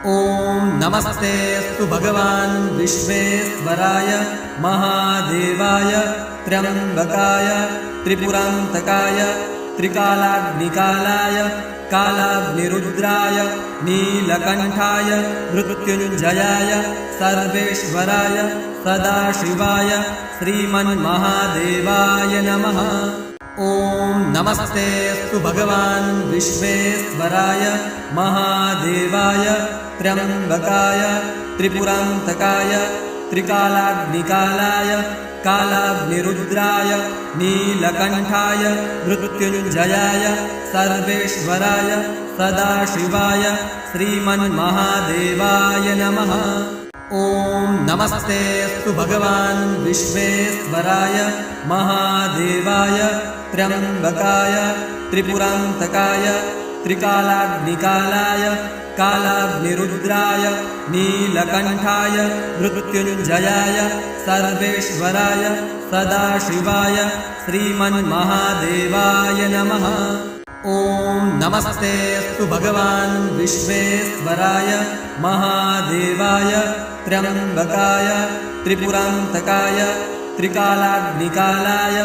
ॐ नमस्तेऽस्तु भगवान् विश्वेश्वराय महादेवाय त्र्यम्बकाय त्रिपुरान्तकाय त्रिकालाग्निकालाय कालाग्निरुद्राय नीलकण्ठाय मृत्युञ्जयाय सर्वेश्वराय सदाशिवाय श्रीमन्महादेवाय नमः। ॐ नमस्तेऽस्तु भगवान् विश्वेश्वराय महादेवाय त्र्यम्बकाय त्रिपुरान्तकाय त्रिकालाग्निकालाय कालाग्निरुद्राय नीलकण्ठाय मृत्युञ्जयाय सर्वेश्वराय सदाशिवाय श्रीमन्महादेवाय नमः। ॐ नमस्तेऽस्तु भगवान् विश्वेश्वराय महादेवाय त्र्यम्बकाय त्रिपुरान्तकाय त्रिकालाग्निकालाय कालाग्निरुद्राय नीलकण्ठाय मृत्युञ्जयाय सर्वेश्वराय सदाशिवाय श्रीमन्महादेवाय नमः। ॐ नमस्तेऽस्तु भगवान् विश्वेश्वराय महादेवाय त्र्यम्बकाय त्रिपुरान्तकाय त्रिकालाग्निकालाय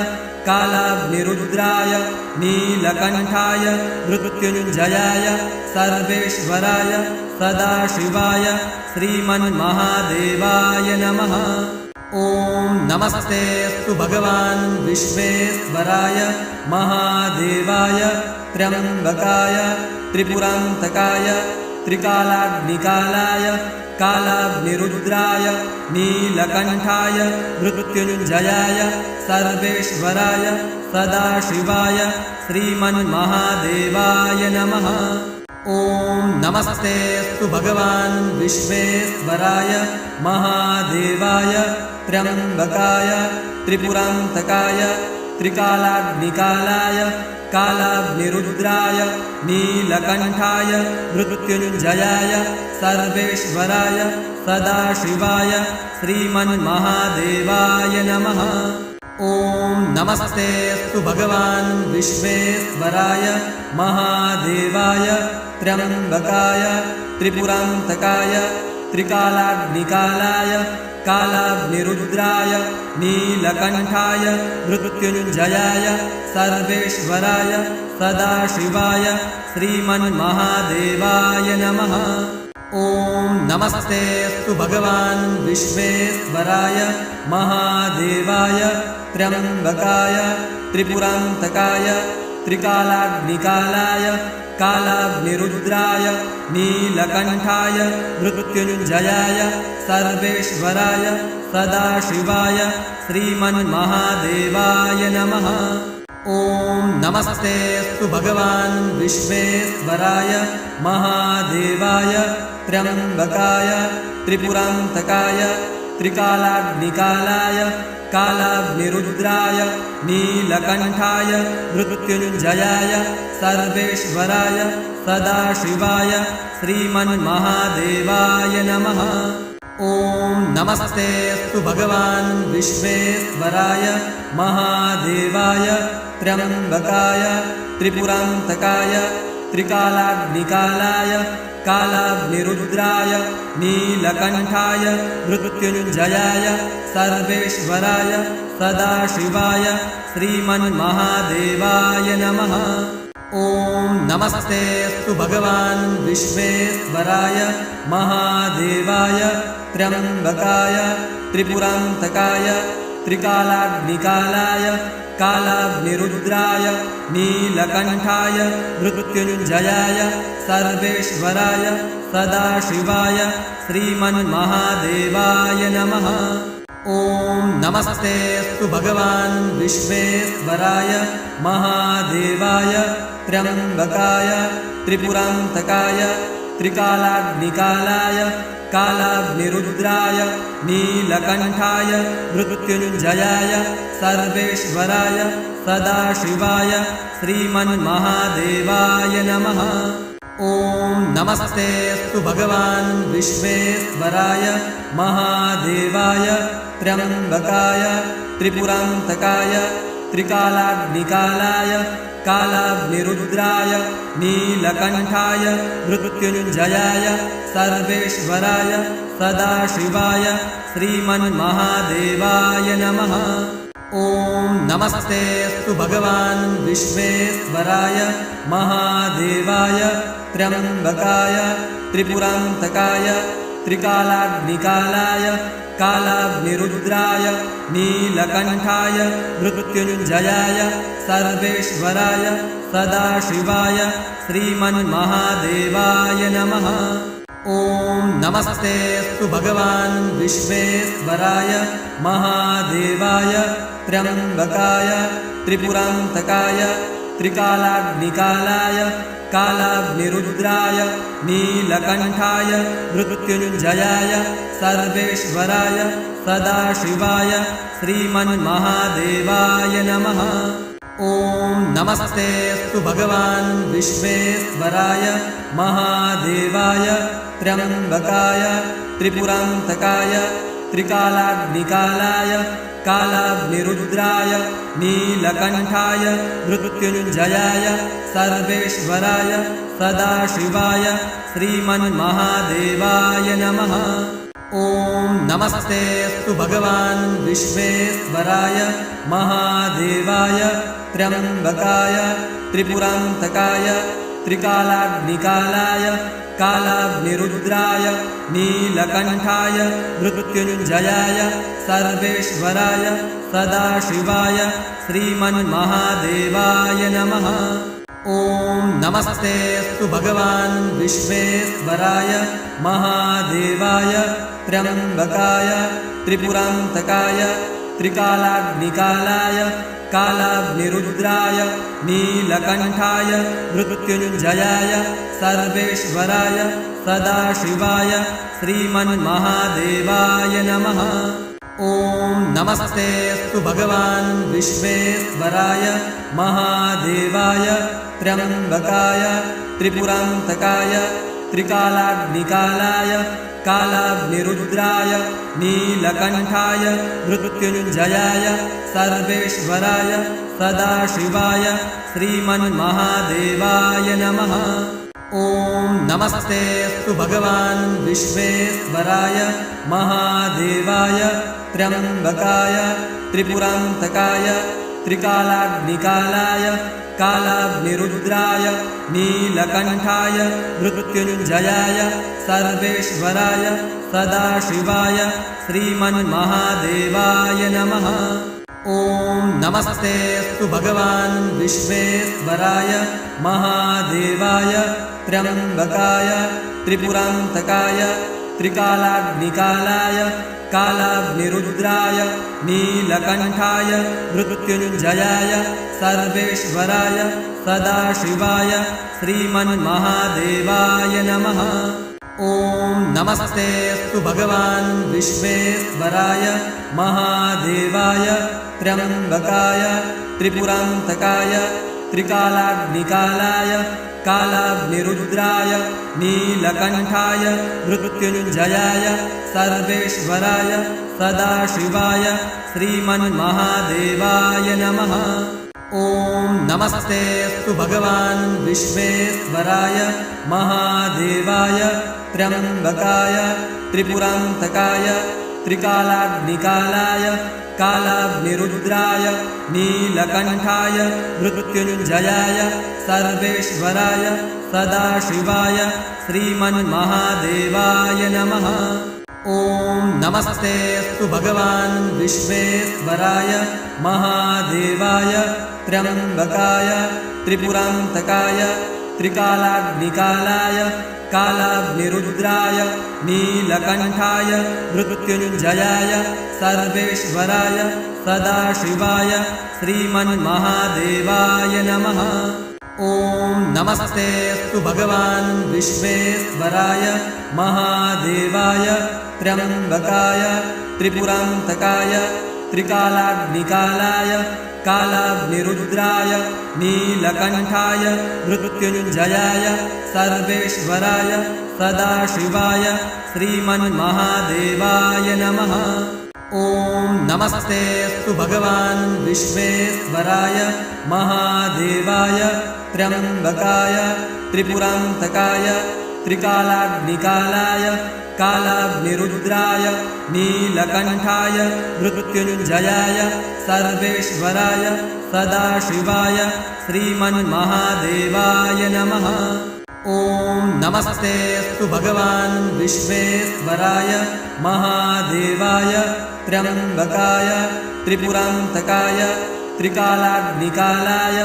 कालाग्निरुद्राय नीलकण्ठाय मृत्युञ्जयाय सर्वेश्वराय सदाशिवाय श्रीमन्महादेवाय नमः। ॐ नमस्तेऽस्तु भगवान् विश्वेश्वराय महादेवाय त्र्यम्बकाय त्रिपुरान्तकाय त्रिकालाग्निकालाय कालाग्निरुद्राय नीलकण्ठाय मृत्युञ्जयाय सर्वेश्वराय सदाशिवाय श्रीमन्महादेवाय नमः। ॐ नमस्तेऽस्तु भगवान् विश्वेश्वराय महादेवाय त्र्यम्बकाय त्रिपुरान्तकाय त्रिकालाग्निकालाय कालाग्निरुद्राय नीलकण्ठाय मृत्युञ्जयाय सर्वेश्वराय सदाशिवाय श्रीमन्महादेवाय नमः। ॐ नमस्तेऽस्तु भगवान् विश्वेश्वराय महादेवाय त्र्यम्बकाय त्रिपुरान्तकाय त्रिकालाग्निकालाय कालाग्निरुद्राय नीलकण्ठाय मृत्युञ्जयाय सर्वेश्वराय सदाशिवाय श्रीमन्महादेवाय नमः। ॐ नमस्तेऽस्तु भगवान् विश्वेश्वराय महादेवाय त्र्यम्बकाय त्रिपुरान्तकाय त्रिकालाग्निकालाय कालाग्निरुद्राय नीलकण्ठाय मृत्युञ्जयाय सर्वेश्वराय सदाशिवाय श्रीमन्महादेवाय नमः। ॐ नमस्तेऽस्तु भगवान् विश्वेश्वराय महादेवाय त्र्यम्बकाय त्रिपुरान्तकाय त्रिकालाग्निकालाय कालाग्निरुद्राय नीलकण्ठाय मृत्युञ्जयाय सर्वेश्वराय सदाशिवाय श्रीमन्महादेवाय नमः। ॐ नमस्तेऽस्तु भगवान् विश्वेश्वराय महादेवाय त्र्यम्बकाय त्रिपुरान्तकाय त्रिकालाग्निकालाय कालाग्निरुद्राय नीलकण्ठाय मृत्युञ्जयाय सर्वेश्वराय सदाशिवाय श्रीमन्महादेवाय नमः। ॐ नमस्तेऽस्तु भगवान् विश्वेश्वराय महादेवाय त्र्यम्बकाय त्रिपुरान्तकाय त्रिकालाग्निकालाय कालाग्निरुद्राय नीलकण्ठाय मृत्युञ्जयाय सर्वेश्वराय सदाशिवाय श्रीमन्महादेवाय नमः। ॐ नमस्तेऽस्तु भगवान् विश्वेश्वराय महादेवाय त्र्यम्बकाय त्रिपुरान्तकाय त्रिकालाग्निकालाय कालाग्निरुद्राय नीलकण्ठाय मृत्युञ्जयाय सर्वेश्वराय सदाशिवाय श्रीमन्महादेवाय नमः। ॐ नमस्तेऽस्तु भगवान् विश्वेश्वराय महादेवाय त्र्यम्बकाय त्रिपुरान्तकाय त्रिकालाग्निकालाय कालाग्निरुद्राय नीलकण्ठाय मृत्युञ्जयाय सर्वेश्वराय सदाशिवाय श्रीमन्महादेवाय नमः। ॐ नमस्तेऽस्तु भगवान् विश्वेश्वराय महादेवाय त्र्यम्बकाय त्रिपुरान्तकाय त्रिकालाग्निकालाय कालाग्निरुद्राय नीलकण्ठाय मृत्युञ्जयाय सर्वेश्वराय सदाशिवाय श्रीमन्महादेवाय नमः। ॐ नमस्तेऽस्तु भगवान् विश्वेश्वराय महादेवाय त्र्यम्बकाय त्रिपुरान्तकाय त्रिकालाग्निकालाय कालाग्निरुद्राय नीलकण्ठाय मृत्युञ्जयाय सर्वेश्वराय सदाशिवाय श्रीमन्महादेवाय नमः। ॐ नमस्तेऽस्तु भगवान् विश्वेश्वराय महादेवाय त्र्यम्बकाय त्रिपुरान्तकाय त्रिकालाग्निकालाय कालाग्निरुद्राय नीलकण्ठाय मृत्युञ्जयाय सर्वेश्वराय सदाशिवाय श्रीमन्महादेवाय नमः। ॐ नमस्तेऽस्तु भगवान् विश्वेश्वराय महादेवाय त्र्यम्बकाय त्रिपुरान्तकाय त्रिकालाग्निकालाय कालाग्निरुद्राय नीलकण्ठाय मृत्युञ्जयाय सर्वेश्वराय सदाशिवाय श्रीमन्महादेवाय नमः। ॐ नमस्तेऽस्तु भगवान् विश्वेश्वराय महादेवाय त्र्यम्बकाय त्रिपुरान्तकाय त्रिकालाग्निकालाय कालाग्निरुद्राय नीलकण्ठाय मृत्युञ्जयाय सर्वेश्वराय सदाशिवाय श्रीमन्महादेवाय नमः। ॐ नमस्तेऽस्तु भगवान् विश्वेश्वराय महादेवाय त्र्यम्बकाय त्रिपुरान्तकाय त्रिकालाग्निकालाय कालाग्निरुद्राय नीलकण्ठाय मृत्युञ्जयाय सर्वेश्वराय सदाशिवाय श्रीमन्महादेवाय नमः। ॐ नमस्तेऽस्तु भगवान् विश्वेश्वराय महादेवाय त्र्यम्बकाय त्रिपुरान्तकाय त्रिकालाग्निकालाय कालाग्निरुद्राय नीलकण्ठाय मृत्युञ्जयाय सर्वेश्वराय सदाशिवाय श्रीमन्महादेवाय नमः। ॐ नमस्तेऽस्तु भगवान् विश्वेश्वराय महादेवाय त्र्यम्बकाय त्रिपुरान्तकाय त्रिकालाग्निकालाय कालाग्निरुद्राय नीलकण्ठाय मृत्युञ्जयाय सर्वेश्वराय सदाशिवाय श्रीमन्महादेवाय नमः। ॐ नमस्तेऽस्तु भगवान् विश्वेश्वराय महादेवाय त्र्यम्बकाय त्रिपुरान्तकाय त्रिकालाग्निकालाय कालाग्निरुद्राय नीलकण्ठाय मृत्युञ्जयाय सर्वेश्वराय सदाशिवाय श्रीमन्महादेवाय नमः। ॐ नमस्तेऽस्तु भगवान् विश्वेश्वराय महादेवाय त्र्यम्बकाय त्रिपुरान्तकाय त्रिकालाग्निकालाय कालाग्निरुद्राय नीलकण्ठाय मृत्युञ्जयाय सर्वेश्वराय सदाशिवाय श्रीमन्महादेवाय नमः। ॐ नमस्तेऽस्तु भगवान् विश्वेश्वराय महादेवाय त्र्यम्बकाय त्रिपुरान्तकाय त्रिकालाग्निकालाय कालाग्निरुद्राय नीलकण्ठाय मृत्युञ्जयाय सर्वेश्वराय सदाशिवाय श्रीमन्महादेवाय नमः। ॐ नमस्तेऽस्तु भगवान् विश्वेश्वराय महादेवाय त्र्यम्बकाय त्रिपुरान्तकाय त्रिकालाग्निकालाय कालाग्निरुद्राय नीलकण्ठाय मृत्युञ्जयाय सर्वेश्वराय सदाशिवाय श्रीमन्महादेवाय नमः। ॐ नमस्तेऽस्तु भगवान् विश्वेश्वराय महादेवाय त्र्यम्बकाय त्रिपुरान्तकाय त्रिकालाग्निकालाय कालाग्निरुद्राय नीलकण्ठाय मृत्युञ्जयाय सर्वेश्वराय सदाशिवाय श्रीमन्महादेवाय नमः। ॐ नमस्तेऽस्तु भगवान् विश्वेश्वराय महादेवाय त्र्यम्बकाय त्रिपुरान्तकाय त्रिकालाग्निकालाय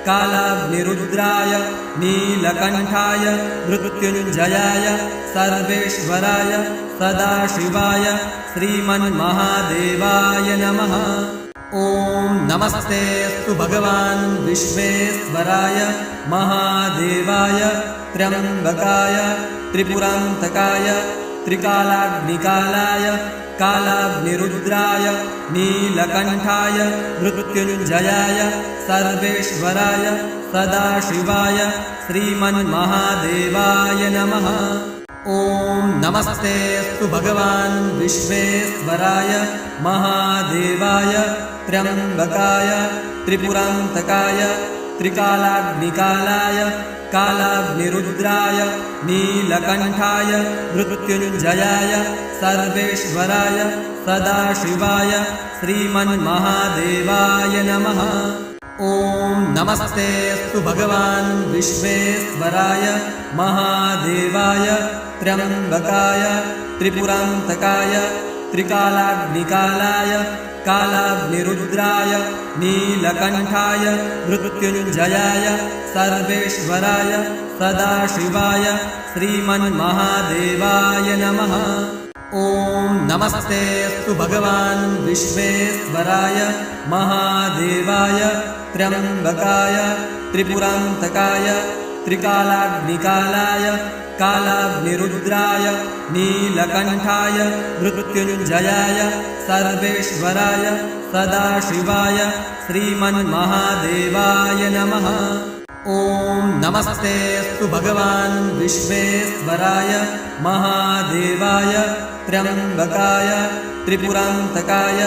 कालाग्निरुद्राय नीलकण्ठाय मृत्युञ्जयाय सर्वेश्वराय सदाशिवाय श्रीमन्महादेवाय नमः। ॐ नमस्तेऽस्तु भगवान् विश्वेश्वराय महादेवाय त्र्यम्बकाय त्रिपुरान्तकाय त्रिकालाग्निकालाय कालाग्निरुद्राय नीलकण्ठाय मृत्युञ्जयाय सर्वेश्वराय सदाशिवाय श्रीमन्महादेवाय नमः। ॐ नमस्तेऽस्तु भगवान् विश्वेश्वराय महादेवाय त्र्यम्बकाय त्रिपुरान्तकाय त्रिकालाग्निकालाय कालाग्निरुद्राय नीलकण्ठाय मृत्युञ्जयाय सर्वेश्वराय सदाशिवाय श्रीमन्महादेवाय नमः। ॐ नमस्तेऽस्तु भगवान् विश्वेश्वराय महादेवाय त्र्यम्बकाय त्रिपुरान्तकाय त्रिकालाग्निकालाय कालाग्निरुद्राय नीलकण्ठाय मृत्युञ्जयाय सर्वेश्वराय सदाशिवाय श्रीमन्महादेवाय नमः। ॐ नमस्तेऽस्तु भगवान् विश्वेश्वराय महादेवाय त्र्यम्बकाय त्रिपुरान्तकाय त्रिकालाग्निकालाय कालाग्निरुद्राय नीलकण्ठाय मृत्युञ्जयाय सर्वेश्वराय सदाशिवाय श्रीमन्महादेवाय नमः। ॐ नमस्तेऽस्तु भगवान् विश्वेश्वराय महादेवाय त्र्यम्बकाय त्रिपुरान्तकाय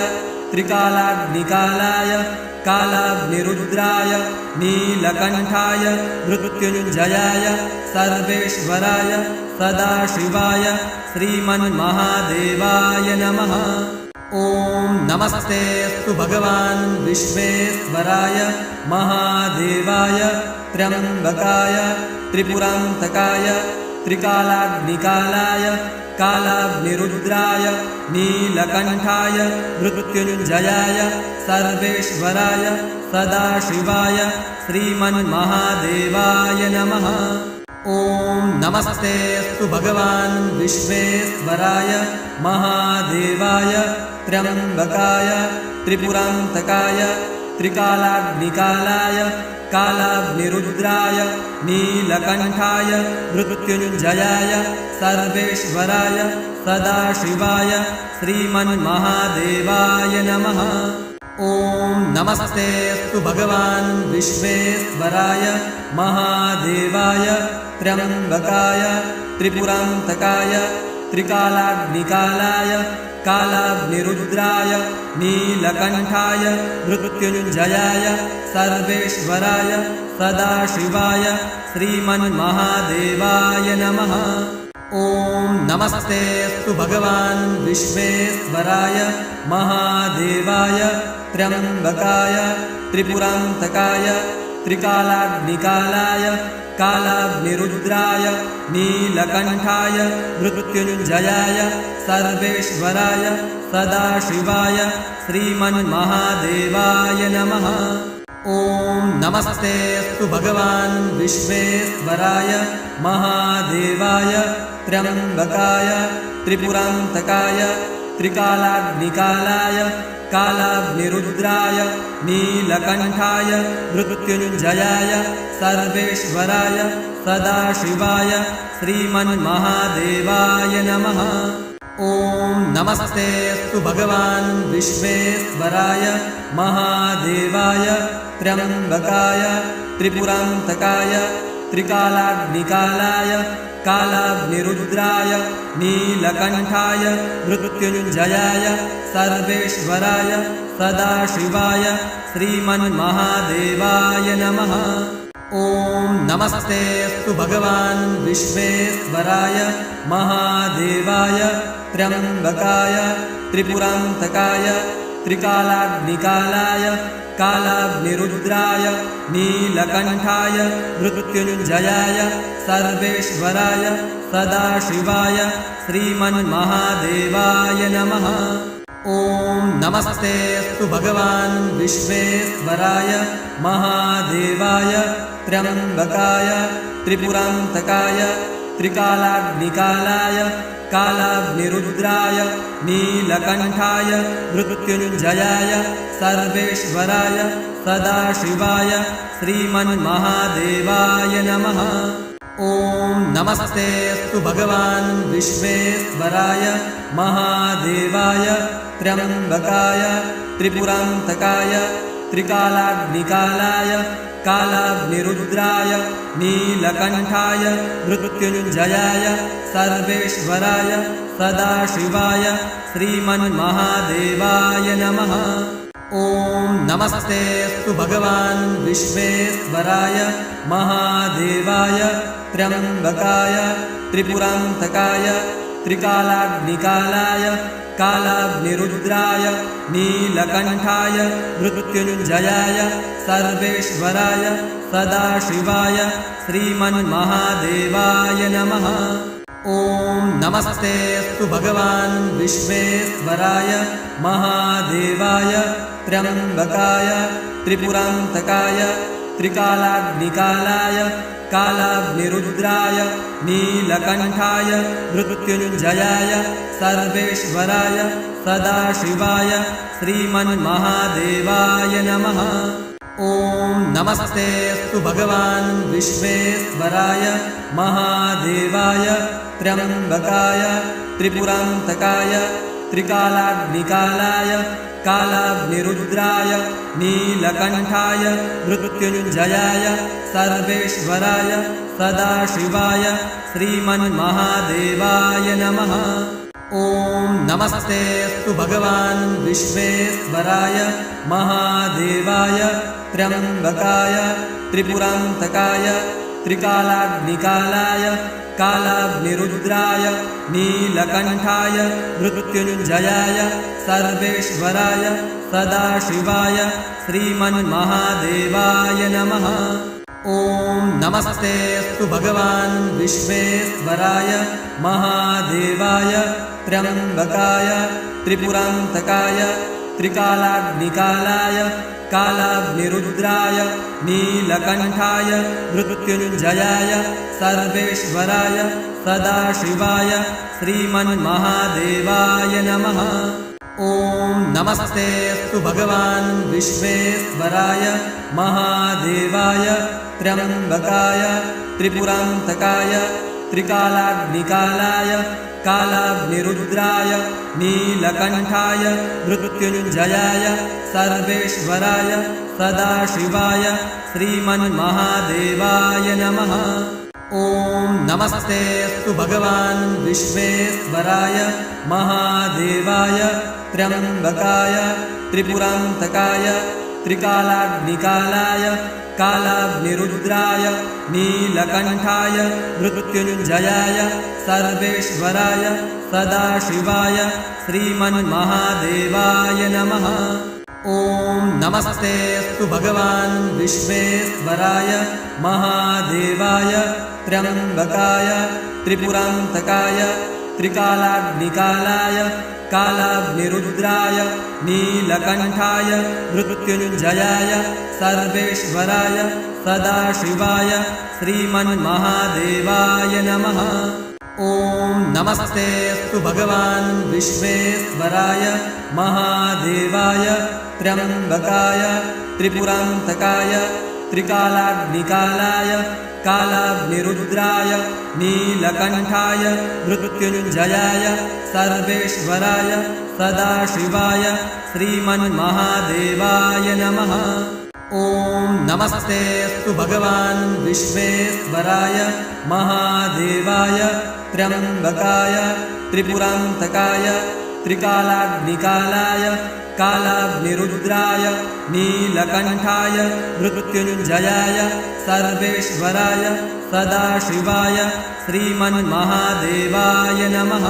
त्रिकालाग्निकालाय कालाग्निरुद्राय नीलकण्ठाय मृत्युञ्जयाय सर्वेश्वराय सदाशिवाय श्रीमन्महादेवाय नमः। ॐ नमस्तेऽस्तु भगवान् विश्वेश्वराय महादेवाय त्र्यम्बकाय त्रिपुरान्तकाय त्रिकालाग्निकालाय कालाग्निरुद्राय नीलकण्ठाय मृत्युञ्जयाय सर्वेश्वराय सदाशिवाय श्रीमन्महादेवाय नमः। ॐ नमस्तेऽस्तु भगवान् विश्वेश्वराय महादेवाय त्र्यम्बकाय त्रिपुरान्तकाय त्रिकालाग्निकालाय कालाग्निरुद्राय नीलकण्ठाय मृत्युञ्जयाय सर्वेश्वराय सदाशिवाय श्रीमन्महादेवाय नमः। ॐ नमस्तेऽस्तु भगवान् विश्वेश्वराय महादेवाय त्र्यम्बकाय त्रिपुरान्तकाय त्रिकालाग्निकालाय कालाग्निरुद्राय नीलकण्ठाय मृत्युञ्जयाय सर्वेश्वराय सदाशिवाय श्रीमन्महादेवाय नमः। ॐ नमस्तेऽस्तु भगवान् विश्वेश्वराय महादेवाय त्र्यम्बकाय त्रिपुरान्तकाय त्रिकालाग्निकालाय कालाग्निरुद्राय नीलकण्ठाय मृत्युञ्जयाय सर्वेश्वराय सदाशिवाय श्रीमन्महादेवाय नमः। ॐ नमस्तेऽस्तु भगवान् विश्वेश्वराय महादेवाय त्र्यम्बकाय त्रिपुरान्तकाय त्रिकालाग्निकालाय कालाग्निरुद्राय नीलकण्ठाय मृत्युञ्जयाय सर्वेश्वराय सदाशिवाय श्रीमन्महादेवाय नमः। ॐ नमस्तेऽस्तु भगवान् विश्वेश्वराय महादेवाय त्र्यम्बकाय त्रिपुरान्तकाय त्रिकालाग्निकालाय कालाग्निरुद्राय नीलकण्ठाय मृत्युञ्जयाय सर्वेश्वराय सदाशिवाय श्रीमन्महादेवाय नमः। ॐ नमस्तेऽस्तु भगवान् विश्वेश्वराय महादेवाय त्र्यम्बकाय त्रिपुरान्तकाय त्रिकालाग्निकालाय कालाग्निरुद्राय नीलकण्ठाय मृत्युञ्जयाय सर्वेश्वराय सदाशिवाय श्रीमन्महादेवाय नमः। ॐ नमस्तेऽस्तु भगवान् विश्वेश्वराय महादेवाय त्र्यम्बकाय त्रिपुरान्तकाय त्रिकालाग्निकालाय कालाग्निरुद्राय नीलकण्ठाय मृत्युञ्जयाय सर्वेश्वराय सदाशिवाय श्रीमन्महादेवाय नमः। ॐ नमस्तेऽस्तु भगवान् विश्वेश्वराय महादेवाय त्र्यम्बकाय त्रिपुरान्तकाय त्रिकालाग्निकालाय कालाग्निरुद्राय नीलकण्ठाय मृत्युञ्जयाय सर्वेश्वराय सदाशिवाय श्रीमन्महादेवाय नमः। ॐ नमस्तेऽस्तु भगवान् विश्वेश्वराय महादेवाय त्र्यम्बकाय त्रिपुरान्तकाय त्रिकालाग्निकालाय कालाग्निरुद्राय नीलकण्ठाय मृत्युञ्जयाय सर्वेश्वराय सदाशिवाय श्रीमन्महादेवाय नमः। ॐ नमस्तेऽस्तु भगवान् विश्वेश्वराय महादेवाय त्र्यम्बकाय त्रिपुरान्तकाय त्रिकालाग्निकालाय कालाग्निरुद्राय नीलकण्ठाय मृत्युञ्जयाय सर्वेश्वराय सदाशिवाय श्रीमन्महादेवाय नमः। ॐ नमस्तेऽस्तु भगवान् विश्वेश्वराय महादेवाय त्र्यम्बकाय त्रिपुरान्तकाय त्रिकालाग्निकालाय कालाग्निरुद्राय नीलकण्ठाय मृत्युञ्जयाय सर्वेश्वराय सदाशिवाय श्रीमन्महादेवाय नमः। ॐ नमस्तेऽस्तु भगवान् विश्वेश्वराय महादेवाय त्र्यम्बकाय त्रिपुरान्तकाय त्रिकालाग्निकालाय कालाग्निरुद्राय नीलकण्ठाय मृत्युञ्जयाय सर्वेश्वराय सदाशिवाय श्रीमन्महादेवाय नमः। ॐ नमस्तेऽस्तु भगवान् विश्वेश्वराय महादेवाय त्र्यम्बकाय त्रिपुरान्तकाय त्रिकालाग्निकालाय कालाग्निरुद्राय नीलकण्ठाय मृत्युञ्जयाय सर्वेश्वराय सदाशिवाय श्रीमन्महादेवाय नमः। ॐ नमस्तेऽस्तु भगवान् विश्वेश्वराय महादेवाय त्र्यम्बकाय त्रिपुरान्तकाय त्रिकालाग्निकालाय कालाग्निरुद्राय नीलकण्ठाय मृत्युञ्जयाय सर्वेश्वराय सदाशिवाय श्रीमन्महादेवाय नमः। ॐ नमस्तेऽस्तु भगवान् विश्वेश्वराय महादेवाय त्र्यम्बकाय त्रिपुरान्तकाय त्रिकालाग्निकालाय कालाग्निरुद्राय नीलकण्ठाय मृत्युञ्जयाय सर्वेश्वराय सदाशिवाय श्रीमन्महादेवाय नमः। ॐ नमस्तेऽस्तु भगवान् विश्वेश्वराय महादेवाय त्र्यम्बकाय त्रिपुरान्तकाय त्रिकालाग्निकालाय कालाग्निरुद्राय नीलकण्ठाय मृत्युञ्जयाय सर्वेश्वराय सदाशिवाय श्रीमन्महादेवाय नमः। ॐ नमस्तेऽस्तु भगवान् विश्वेश्वराय महादेवाय त्र्यम्बकाय त्रिपुरान्तकाय त्रिकालाग्निकालाय कालाग्निरुद्राय नीलकण्ठाय मृत्युञ्जयाय सर्वेश्वराय सदाशिवाय श्रीमन्महादेवाय नमः। ॐ नमस्तेऽस्तु भगवान् विश्वेश्वराय महादेवाय त्र्यम्बकाय त्रिपुरान्तकाय त्रिकालाग्निकालाय कालाग्निरुद्राय नीलकण्ठाय मृत्युञ्जयाय सर्वेश्वराय सदाशिवाय श्रीमन्महादेवाय नमः।